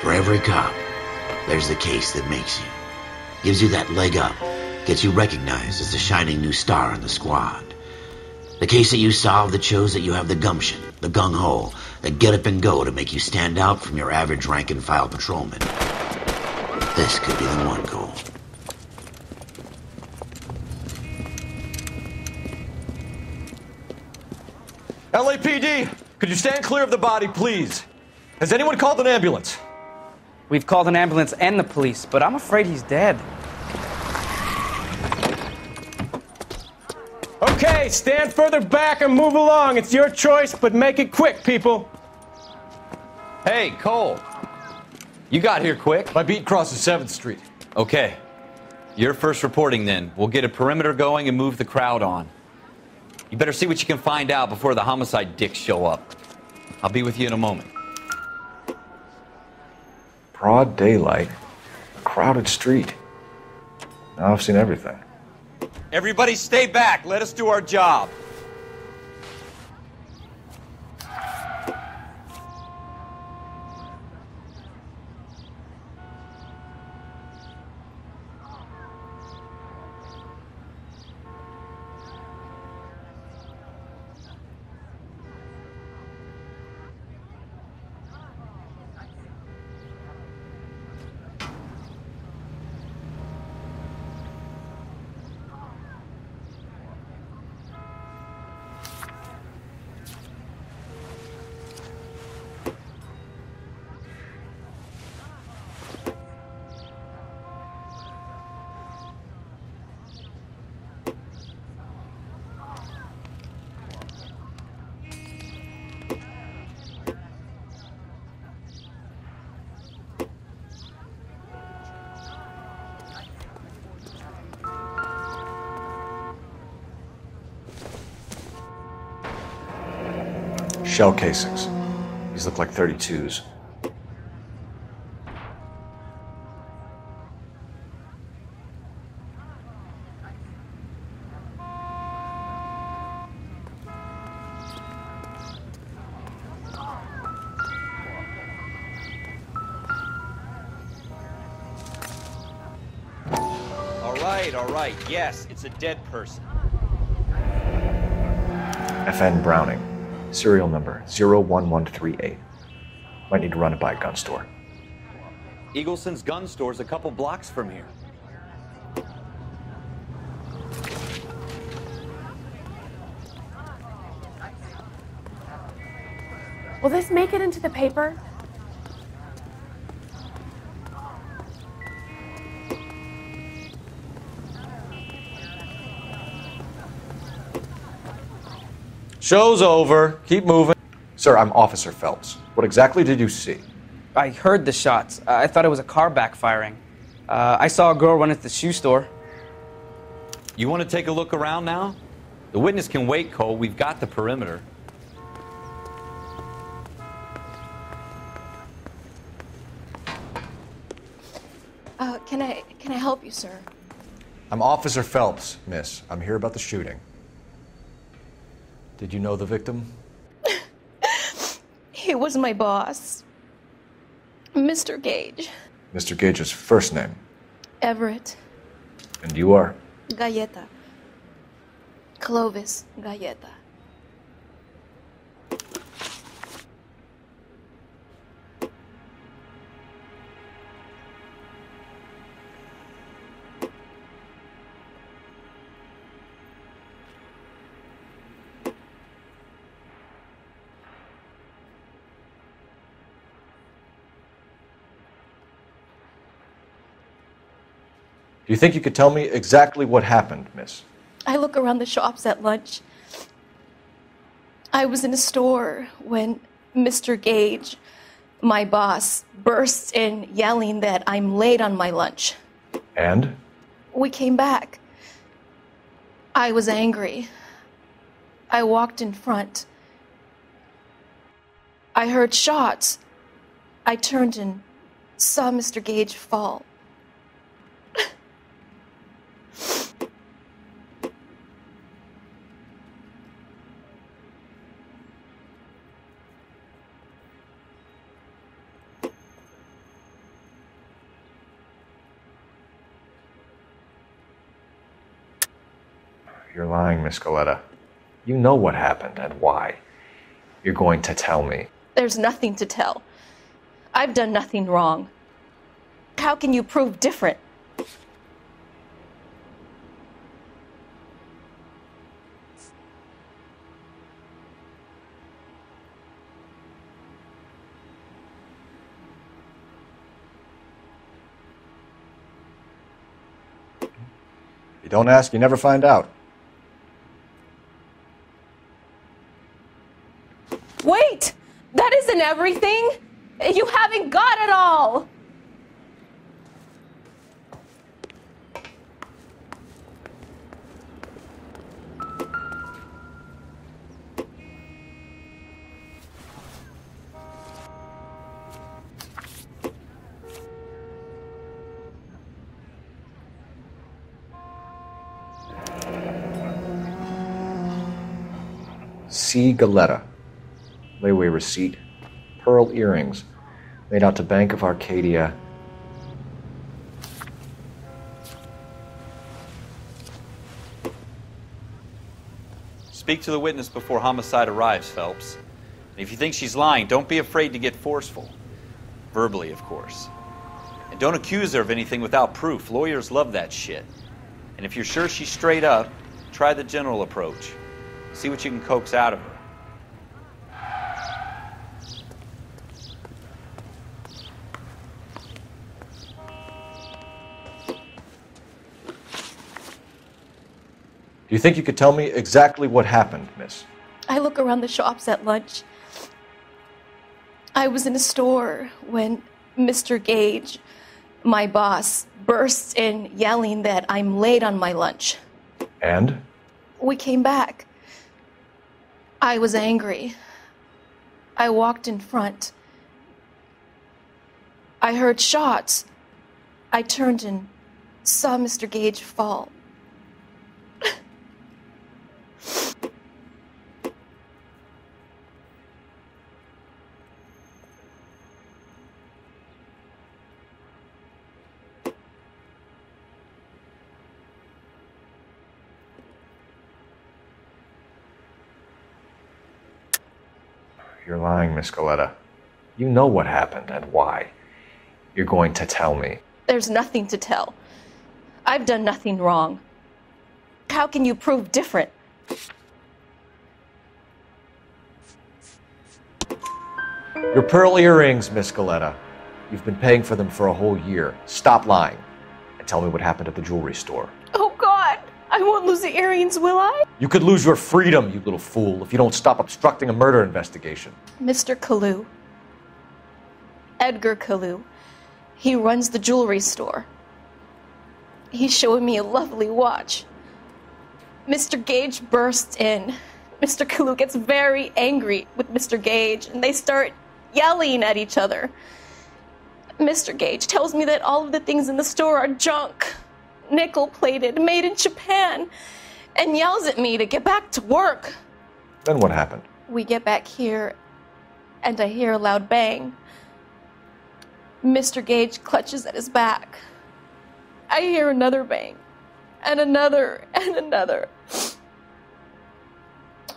For every cop, there's the case that makes you. Gives you that leg up. Gets you recognized as the shining new star in the squad. The case that you solve that shows that you have the gumption, the gung-ho, the get up and go to make you stand out from your average rank-and-file patrolman. This could be the one, Cole. LAPD, could you stand clear of the body, please? Has anyone called an ambulance? We've called an ambulance and the police, but I'm afraid he's dead. Okay, stand further back and move along. It's your choice, but make it quick, people. Hey, Cole. You got here quick. My beat crosses 7th Street. Okay. You're first reporting then. We'll get a perimeter going and move the crowd on. You better see what you can find out before the homicide dicks show up. I'll be with you in a moment. Broad daylight, a crowded street. Now I've seen everything. Everybody stay back. Let us do our job. Shell casings. These look like 32s. All right. Yes, it's a dead person. FN Browning. Serial number 01138. Might need to run it by a gun store. Eagleson's gun store's a couple blocks from here. Will this make it into the paper? Show's over. Keep moving. Sir, I'm Officer Phelps. What exactly did you see? I heard the shots. I thought it was a car backfiring. I saw a girl run into the shoe store. You want to take a look around now? The witness can wait, Cole. We've got the perimeter. Can I help you, sir? I'm Officer Phelps, miss. I'm here about the shooting. Did you know the victim? He was my boss, Mr. Gage. Mr. Gage's first name. Everett. And you are? Galleta. Clovis Galleta. Do you think you could tell me exactly what happened, miss? I look around the shops at lunch. I was in a store when Mr. Gage, my boss, bursts in yelling that I'm late on my lunch. And? We came back. I was angry. I walked in front. I heard shots. I turned and saw Mr. Gage fall. You're lying, Miss Goleta. You know what happened and why. You're going to tell me. There's nothing to tell. I've done nothing wrong. How can you prove different? You don't ask, you never find out. Wait! That isn't everything! You haven't got it all! C. Goleta. Layaway receipt. Pearl earrings. Made out to Bank of Arcadia. Speak to the witness before homicide arrives, Phelps. And if you think she's lying, don't be afraid to get forceful. Verbally, of course. And don't accuse her of anything without proof. Lawyers love that shit. And if you're sure she's straight up, try the general approach. See what you can coax out of her. Do you think you could tell me exactly what happened, miss? I look around the shops at lunch. I was in a store when Mr. Gage, my boss, bursts in yelling that I'm late on my lunch. And? We came back. I was angry. I walked in front. I heard shots. I turned and saw Mr. Gage fall. You're lying, Miss Goleta. You know what happened and why. You're going to tell me. There's nothing to tell. I've done nothing wrong. How can you prove different? Your pearl earrings, Miss Goleta. You've been paying for them for a whole year. Stop lying and tell me what happened at the jewelry store. Oh, God! I won't lose the earrings, will I? You could lose your freedom, you little fool, if you don't stop obstructing a murder investigation. Mr. Kalu. Edgar Kalu. He runs the jewelry store. He's showing me a lovely watch. Mr. Gage bursts in. Mr. Kalu gets very angry with Mr. Gage, and they start yelling at each other. Mr. Gage tells me that all of the things in the store are junk, nickel-plated, made in Japan, and yells at me to get back to work. Then what happened? We get back here, and I hear a loud bang. Mr. Gage clutches at his back. I hear another bang, and another, and another.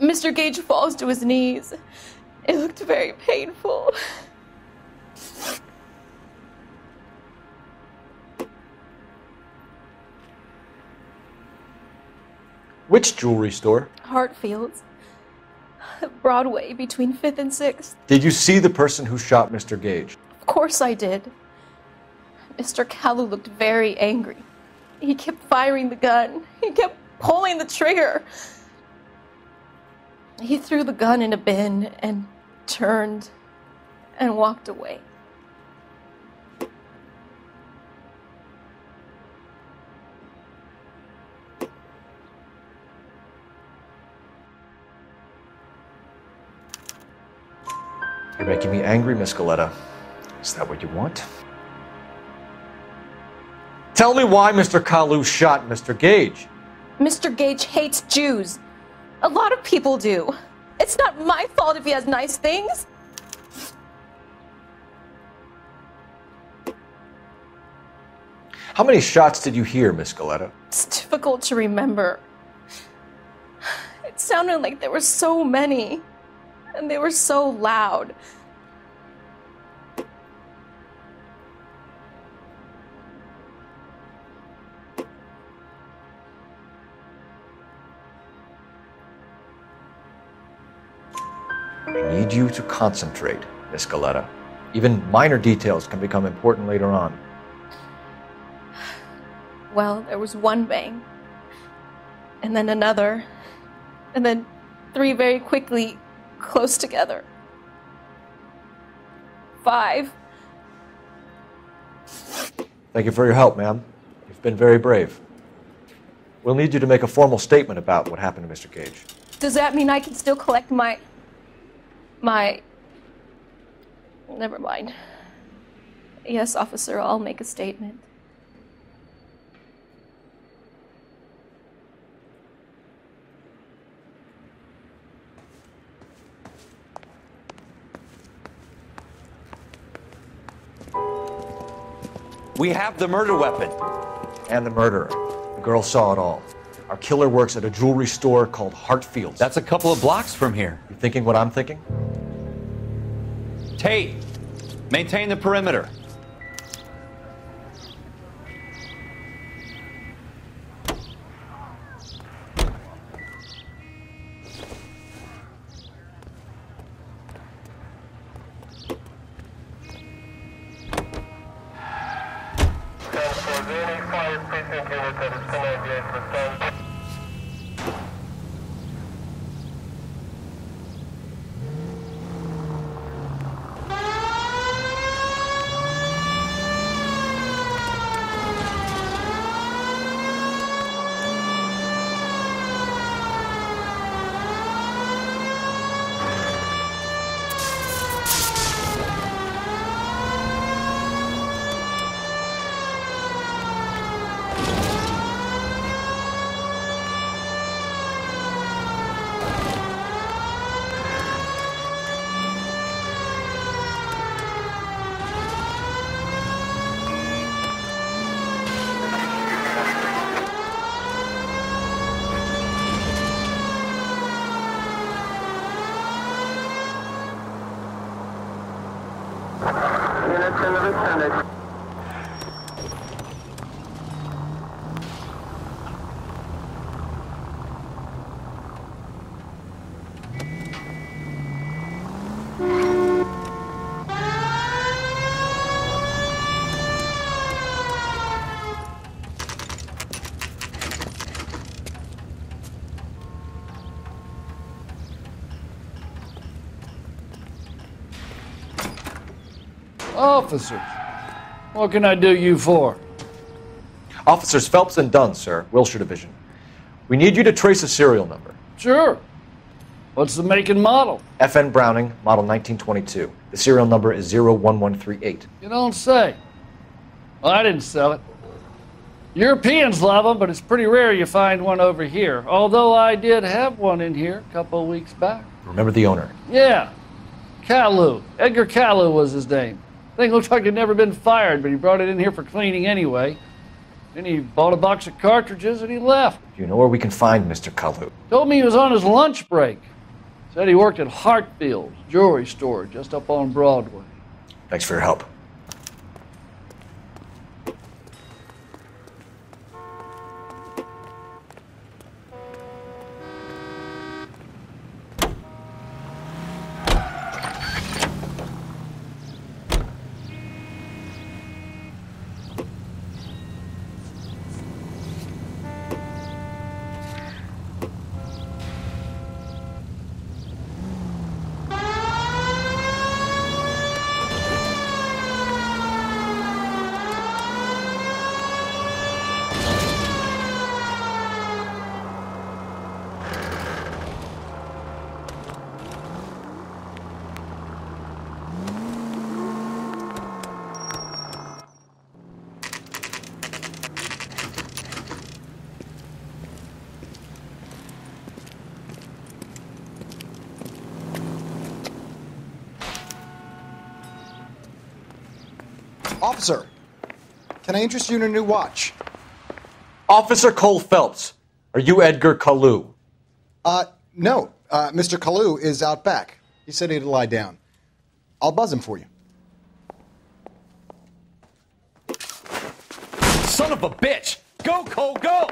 Mr. Gage falls to his knees. It looked very painful. Which jewelry store? Hartfield's. Broadway, between 5th and 6th. Did you see the person who shot Mr. Gage? Of course I did. Mr. Kalu looked very angry. He kept firing the gun. He kept pulling the trigger. He threw the gun in a bin and turned and walked away. You're making me angry, Miss Goleta. Is that what you want? Tell me why Mr. Kalu shot Mr. Gage. Mr. Gage hates Jews. A lot of people do. It's not my fault if he has nice things. How many shots did you hear, Miss Goleta? It's difficult to remember. It sounded like there were so many, and they were so loud. I need you to concentrate, Miss Galletta. Even minor details can become important later on. Well, there was one bang, and then another, and then 3 very quickly, close together. 5. Thank you for your help, ma'am. You've been very brave. We'll need you to make a formal statement about what happened to Mr. Gage. Does that mean I can still collect my... Never mind. Yes, officer, I'll make a statement. We have the murder weapon. And the murderer. The girl saw it all. Our killer works at a jewelry store called Hartfield's. That's a couple of blocks from here. You thinking what I'm thinking? Tate, maintain the perimeter. Officers, what can I do you for? Officers Phelps and Dunn, sir, Wilshire Division. We need you to trace a serial number. Sure. What's the make and model? FN Browning, model 1922. The serial number is 01138. You don't say. Well, I didn't sell it. Europeans love them, but it's pretty rare you find one over here. Although I did have one in here a couple of weeks back. Remember the owner? Yeah. Caillou. Edgar Caillou was his name. Thing looked like it'd never been fired, but he brought it in here for cleaning anyway. Then he bought a box of cartridges and he left. Do you know where we can find Mr. Kalu? Told me he was on his lunch break. Said he worked at Hartfield's jewelry store just up on Broadway. Thanks for your help. Officer, can I interest you in a new watch? Officer Cole Phelps, are you Edgar Kalu? No, Mr. Kalu is out back. He said he'd lie down. I'll buzz him for you. Son of a bitch! Go, Cole, go!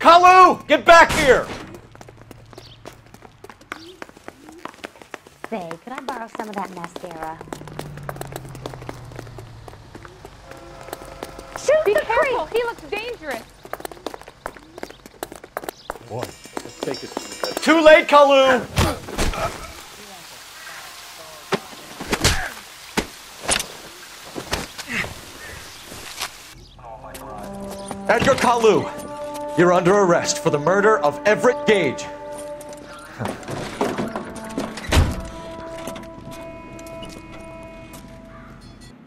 Kalu! Get back here! Say, could I borrow some of that mascara? Shoot the careful. He looks dangerous. Boy, let's take it. Too late, Kalu! Edgar Kalu, you're under arrest for the murder of Everett Gage.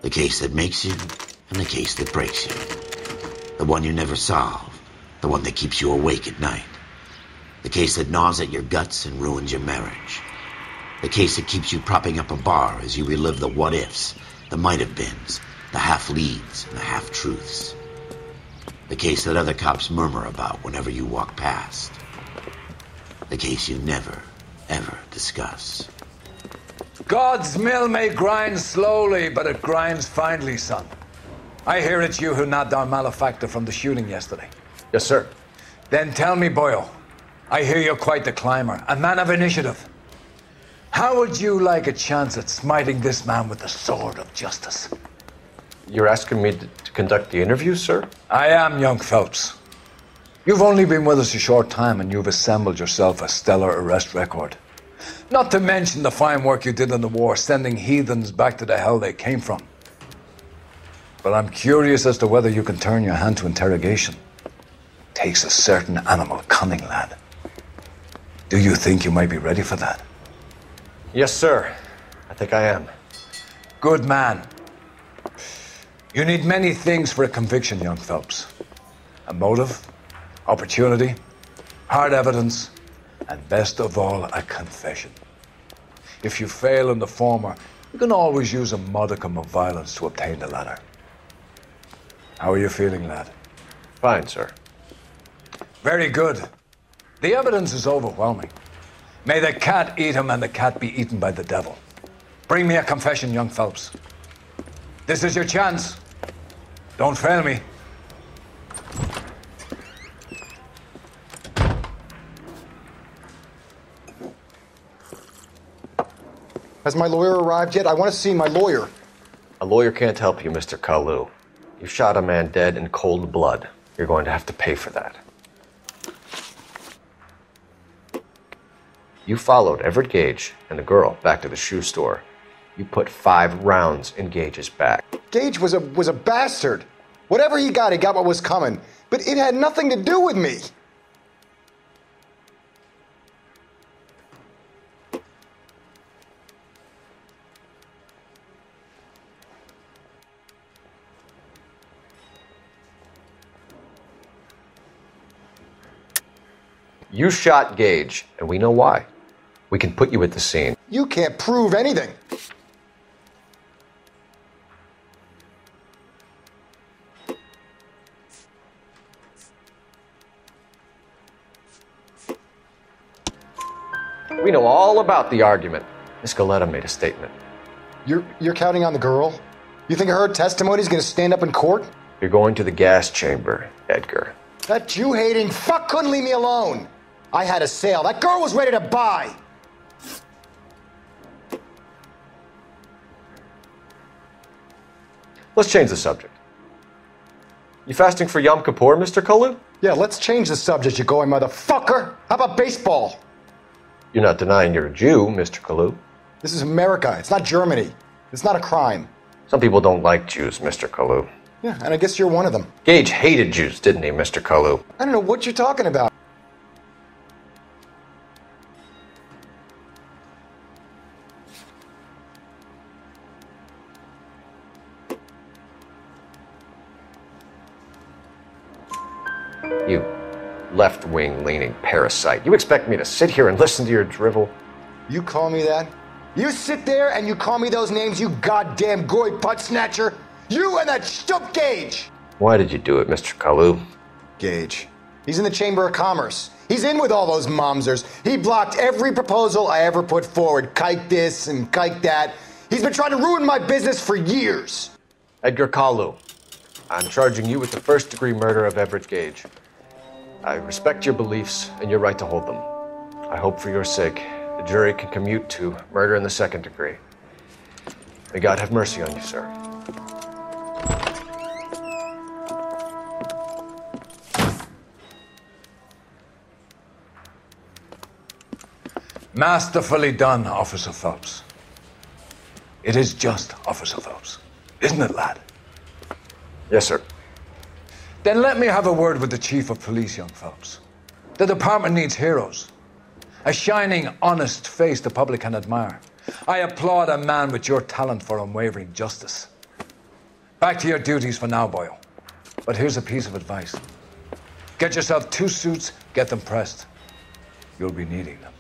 The case that makes you, and the case that breaks you. The one you never solve, the one that keeps you awake at night. The case that gnaws at your guts and ruins your marriage. The case that keeps you propping up a bar as you relive the what-ifs, the might-have-beens, the half-leads, and the half-truths. The case that other cops murmur about whenever you walk past. The case you never, ever discuss. God's mill may grind slowly, but it grinds finely, son. I hear it's you who nabbed our malefactor from the shooting yesterday. Yes, sir. Then tell me, Boyle, I hear you're quite the climber, a man of initiative. How would you like a chance at smiting this man with the sword of justice? You're asking me to conduct the interview, sir? I am, young Phelps. You've only been with us a short time and you've assembled yourself a stellar arrest record. Not to mention the fine work you did in the war, sending heathens back to the hell they came from. But I'm curious as to whether you can turn your hand to interrogation. Takes a certain animal cunning, lad. Do you think you might be ready for that? Yes, sir. I think I am. Good man. You need many things for a conviction, young Phelps. A motive, opportunity, hard evidence, and best of all, a confession. If you fail in the former, you can always use a modicum of violence to obtain the latter. How are you feeling, lad? Fine, sir. Very good. The evidence is overwhelming. May the cat eat him and the cat be eaten by the devil. Bring me a confession, young Phelps. This is your chance. Don't fail me. Has my lawyer arrived yet? I want to see my lawyer. A lawyer can't help you, Mr. Kalu. You shot a man dead in cold blood. You're going to have to pay for that. You followed Everett Gage and the girl back to the shoe store. You put 5 rounds in Gage's back. Gage was a bastard. Whatever he got what was coming. But it had nothing to do with me. You shot Gage, and we know why. We can put you at the scene. You can't prove anything. We know all about the argument. Miss Galletta made a statement. You're counting on the girl? You think her testimony is going to stand up in court? You're going to the gas chamber, Edgar. That Jew-hating fuck couldn't leave me alone. I had a sale. That girl was ready to buy. Let's change the subject. You fasting for Yom Kippur, Mr. Kalu? Yeah, let's change the subject, you going motherfucker. How about baseball? You're not denying you're a Jew, Mr. Kalu. This is America. It's not Germany. It's not a crime. Some people don't like Jews, Mr. Kalu. Yeah, and I guess you're one of them. Gage hated Jews, didn't he, Mr. Kalu? I don't know what you're talking about. You left-wing leaning parasite. You expect me to sit here and listen to your drivel? You call me that? You sit there and you call me those names, you goddamn goy putt snatcher? You and that Stup Gage! Why did you do it, Mr. Kalu? Gage. He's in the Chamber of Commerce. He's in with all those momsers. He blocked every proposal I ever put forward. Kike this and kike that. He's been trying to ruin my business for years. Edgar Kalu, I'm charging you with the first-degree murder of Everett Gage. I respect your beliefs and your right to hold them. I hope for your sake the jury can commute to murder in the second degree. May God have mercy on you, sir. Masterfully done, Officer Phelps. It is just, Officer Phelps. Isn't it, lad? Yes, sir. Then let me have a word with the Chief of Police, young Phelps. The department needs heroes. A shining, honest face the public can admire. I applaud a man with your talent for unwavering justice. Back to your duties for now, Boyle. But here's a piece of advice. Get yourself 2 suits, get them pressed. You'll be needing them.